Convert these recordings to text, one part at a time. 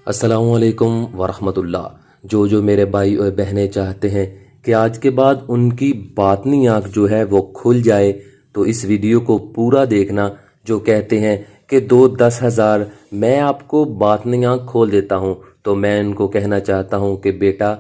अस्सलाम वालेकुम वरहमतुल्लाह। जो मेरे भाई और बहनें चाहते हैं कि आज के बाद उनकी बातनी आँख जो है वो खुल जाए, तो इस वीडियो को पूरा देखना। जो कहते हैं कि 2-10 हज़ार मैं आपको बातनी आँख खोल देता हूँ, तो मैं इनको कहना चाहता हूँ कि बेटा,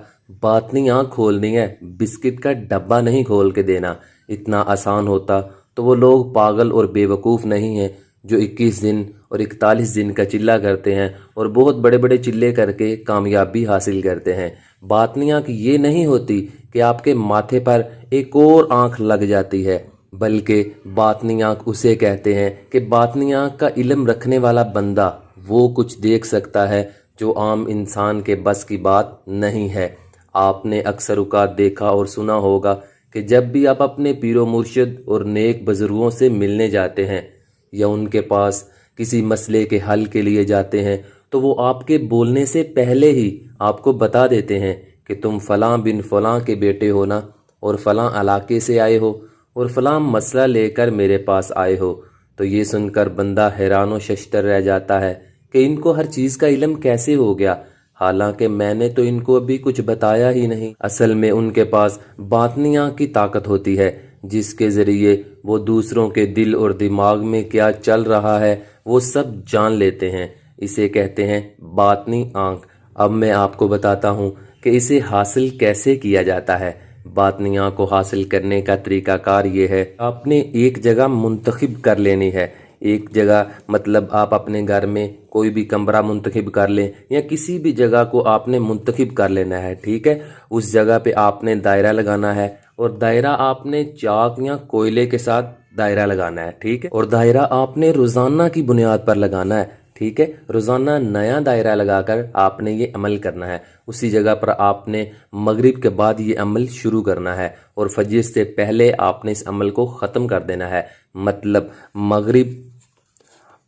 बातनी आँख खोलनी है, बिस्किट का डब्बा नहीं खोल के देना। इतना आसान होता तो वो लोग पागल और बेवकूफ़ नहीं हैं जो 21 दिन और 41 दिन का चिल्ला करते हैं और बहुत बड़े बड़े चिल्ले करके कामयाबी हासिल करते हैं। बातनी आँख ये नहीं होती कि आपके माथे पर एक और आँख लग जाती है, बल्कि बातनी आँख उसे कहते हैं कि बातनी आँख का इल्म रखने वाला बंदा वो कुछ देख सकता है जो आम इंसान के बस की बात नहीं है। आपने अक्सर औक़ात देखा और सुना होगा कि जब भी आप अपने पीरो मुर्शिद और नेक बुजुर्गों से मिलने जाते हैं या उनके पास किसी मसले के हल के लिए जाते हैं, तो वो आपके बोलने से पहले ही आपको बता देते हैं कि तुम फ़लाँ बिन फ़लाँ के बेटे हो ना, और फ़लाँ इलाके से आए हो और फ़लाँ मसला लेकर मेरे पास आए हो। तो ये सुनकर बंदा हैरान व शशतर रह जाता है कि इनको हर चीज़ का इल्म कैसे हो गया, हालांकि मैंने तो इनको अभी कुछ बताया ही नहीं। असल में उनके पास बातनी आँख की ताकत होती है, जिसके ज़रिए वो दूसरों के दिल और दिमाग में क्या चल रहा है वो सब जान लेते हैं। इसे कहते हैं बातनी आँख। अब मैं आपको बताता हूँ कि इसे हासिल कैसे किया जाता है। बातनी आँख को हासिल करने का तरीकाकार ये है, आपने एक जगह मुंतखब कर लेनी है। एक जगह मतलब आप अपने घर में कोई भी कमरा मुंतखब कर लें या किसी भी जगह को आपने मुंतखब कर लेना है, ठीक है। उस जगह पे आपने दायरा लगाना है और दायरा आपने चाक या कोयले के साथ दायरा लगाना है, ठीक है। और दायरा आपने रोज़ाना की बुनियाद पर लगाना है, ठीक है। रोज़ाना नया दायरा लगाकर आपने ये अमल करना है। उसी जगह पर आपने मगरिब के बाद ये अमल शुरू करना है और फजर से पहले आपने इस अमल को ख़त्म कर देना है। मतलब मगरिब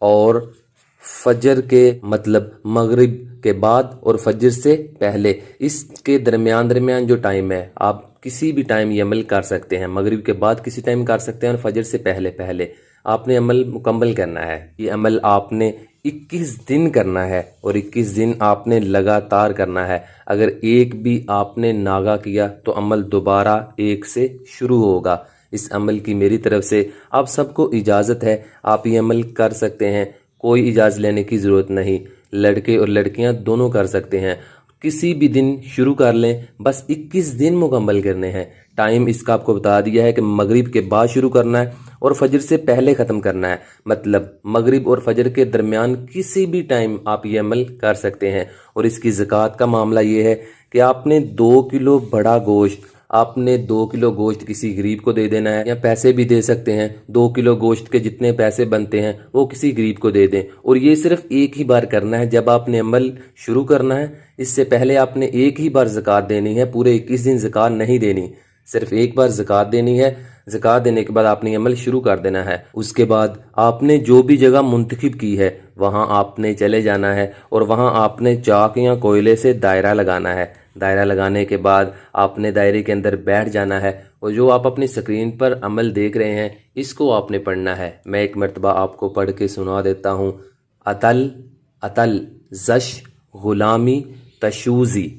और फजर के मगरिब के बाद और फजर से पहले, इसके दरमियान जो टाइम है, आप किसी भी टाइम ये अमल कर सकते हैं। मगरिब के बाद किसी टाइम कर सकते हैं और फजर से पहले आपने अमल मुकम्मल करना है। ये अमल आपने 21 दिन करना है और 21 दिन आपने लगातार करना है। अगर एक भी आपने नागा किया तो अमल दोबारा एक से शुरू होगा। इस अमल की मेरी तरफ से आप सबको इजाज़त है, आप ये अमल कर सकते हैं, कोई इजाज़त लेने की ज़रूरत नहीं। लड़के और लड़कियां दोनों कर सकते हैं। किसी भी दिन शुरू कर लें, बस 21 दिन मुकम्मल करने हैं। टाइम इसका आपको बता दिया है कि मगरिब के बाद शुरू करना है और फजर से पहले ख़त्म करना है। मतलब मगरिब और फजर के दरमियान किसी भी टाइम आप ये अमल कर सकते हैं। और इसकी ज़कात का मामला ये है कि आपने 2 किलो बड़ा गोश्त, आपने 2 किलो गोश्त किसी गरीब को दे देना है, या पैसे भी दे सकते हैं। 2 किलो गोश्त के जितने पैसे बनते हैं वो किसी गरीब को दे दें। और ये सिर्फ एक ही बार करना है, जब आपने अमल शुरू करना है इससे पहले आपने एक ही बार ज़कात देनी है। पूरे 21 दिन ज़कात नहीं देनी, सिर्फ एक बार ज़कात देनी है। ज़कात देने के बाद आपने अमल शुरू कर देना है। उसके बाद आपने जो भी जगह मुंतखब की है वहाँ आपने चले जाना है और वहाँ आपने चाक या कोयले से दायरा लगाना है। दायरा लगाने के बाद आपने दायरे के अंदर बैठ जाना है और जो आप अपनी स्क्रीन पर अमल देख रहे हैं इसको आपने पढ़ना है। मैं एक मरतबा आपको पढ़ के सुना देता हूँ। अतल अतल जश गुलामी तशूज़ी।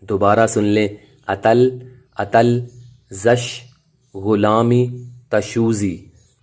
दोबारा सुन लें। अतल अतल जश गुलामी तशूज़ी।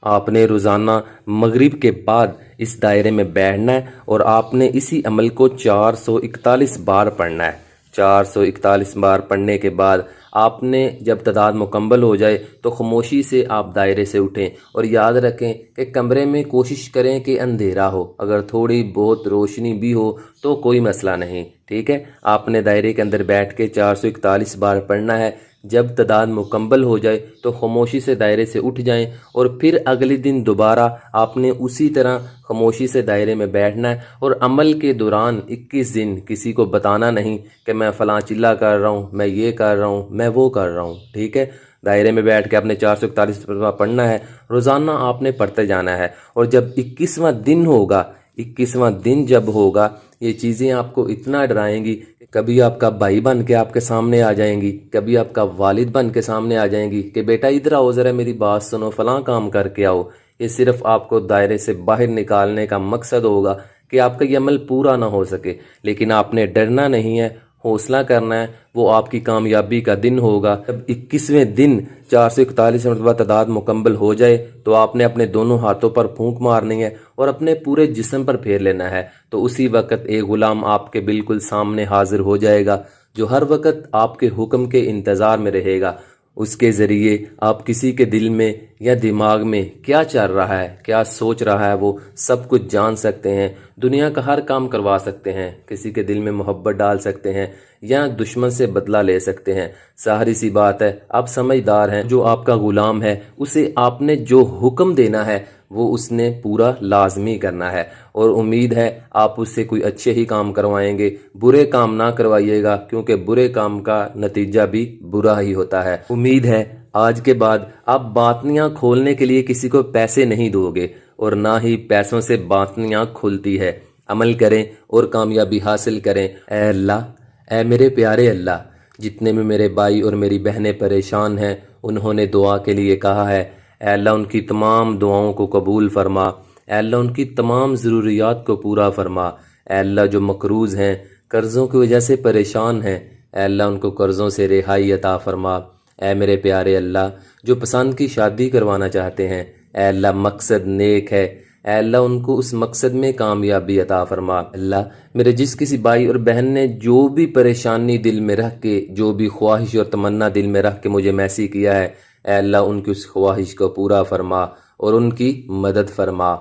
आपने रोज़ाना मगरिब के बाद इस दायरे में बैठना है और आपने इसी अमल को 441 बार पढ़ना है। 441 बार पढ़ने के बाद आपने जब तादाद मुकम्मल हो जाए तो खामोशी से आप दायरे से उठें और याद रखें कि कमरे में कोशिश करें कि अंधेरा हो। अगर थोड़ी बहुत रोशनी भी हो तो कोई मसला नहीं, ठीक है। आपने दायरे के अंदर बैठ के 441 बार पढ़ना है। जब तादाद मुकम्मल हो जाए तो खामोशी से दायरे से उठ जाएं और फिर अगले दिन दोबारा आपने उसी तरह खामोशी से दायरे में बैठना है। और अमल के दौरान 21 दिन किसी को बताना नहीं कि मैं फ़लाँ चिल्ला कर रहा हूँ, मैं ये कर रहा हूँ, मैं वो कर रहा हूँ, ठीक है। दायरे में बैठ के आपने 441 पढ़ना है। रोज़ाना आपने पढ़ते जाना है और जब 21वां दिन होगा, 21वां दिन जब होगा, ये चीज़ें आपको इतना डराएंगी कि कभी आपका भाई बन के आपके सामने आ जाएंगी, कभी आपका वालिद बन के सामने आ जाएंगी कि बेटा इधर आओ, ज़रा मेरी बात सुनो, फ़लाँ काम करके आओ। ये सिर्फ आपको दायरे से बाहर निकालने का मकसद होगा کہ آپ کا یہ عمل پورا نہ ہو سکے، لیکن آپ نے ڈرنا نہیں ہے، حوصلہ کرنا ہے، وہ آپ کی کامیابی کا دن ہوگا۔ جب 21ویں دن 441 مرتبہ تعداد مکمل ہو جائے تو آپ نے اپنے دونوں ہاتھوں پر پھونک مارنی ہے اور اپنے پورے جسم پر پھیر لینا ہے، تو اسی وقت ایک غلام آپ کے بالکل سامنے حاضر ہو جائے گا جو ہر وقت آپ کے حکم کے انتظار میں رہے گا۔ اس کے ذریعے آپ کسی کے دل میں یا دماغ میں کیا چل رہا ہے، کیا سوچ رہا ہے، وہ سب کچھ جان سکتے ہیں، دنیا کا ہر کام کروا سکتے ہیں، کسی کے دل میں محبت ڈال سکتے ہیں یا دشمن سے بدلہ لے سکتے ہیں۔ ظاہری سی بات ہے، آپ سمجھدار ہیں، جو آپ کا غلام ہے اسے آپ نے جو حکم دینا ہے وہ اس نے پورا لازمی کرنا ہے، اور امید ہے آپ اس سے کوئی اچھے ہی کام کروائیں گے، برے کام نہ کروائیے گا، کیونکہ برے کام کا نتیجہ بھی برا ہی ہوتا ہے۔ امید ہے آج کے بعد آپ باطنیاں کھولنے کے لیے کسی کو پیسے نہیں دو گے، اور نہ ہی پیسوں سے باطنیاں کھلتی ہے۔ عمل کریں اور کامیابی حاصل کریں۔ اے اللہ، اے میرے پیارے اللہ، جتنے میں میرے بھائی اور میری بہنیں پریشان ہیں، انہوں نے دعا کے لیے کہا ہے، اے اللہ ان کی تمام دعاؤں کو قبول فرما، اے اللہ ان کی تمام ضروریات کو پورا فرما، اے اللہ جو مقروض ہیں، قرضوں کی وجہ سے پریشان ہیں، اے اللہ ان کو قرضوں سے رہائی عطا فرما۔ اے میرے پیارے اللہ، جو پسند کی شادی کروانا چاہتے ہیں، اے اللہ مقصد نیک ہے، اے اللہ ان کو اس مقصد میں کامیابی عطا فرما۔ اللہ میرے جس کسی بھائی اور بہن نے جو بھی پریشانی دل میں رکھ کے، جو بھی خواہش اور تمنا دل میں رکھ کے مجھے میسیج کیا ہے، اے اللہ ان کی اس خواہش کو پورا فرما اور ان کی مدد فرما۔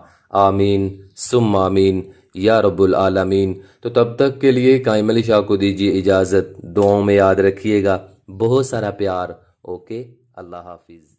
آمین ثم آمین یا رب العالمین۔ تو تب تک کے لیے قائم علی شاہ کو دیجیے اجازت، دعاؤں میں یاد رکھیے گا، بہت سارا پیار۔ اوکے، اللہ حافظ۔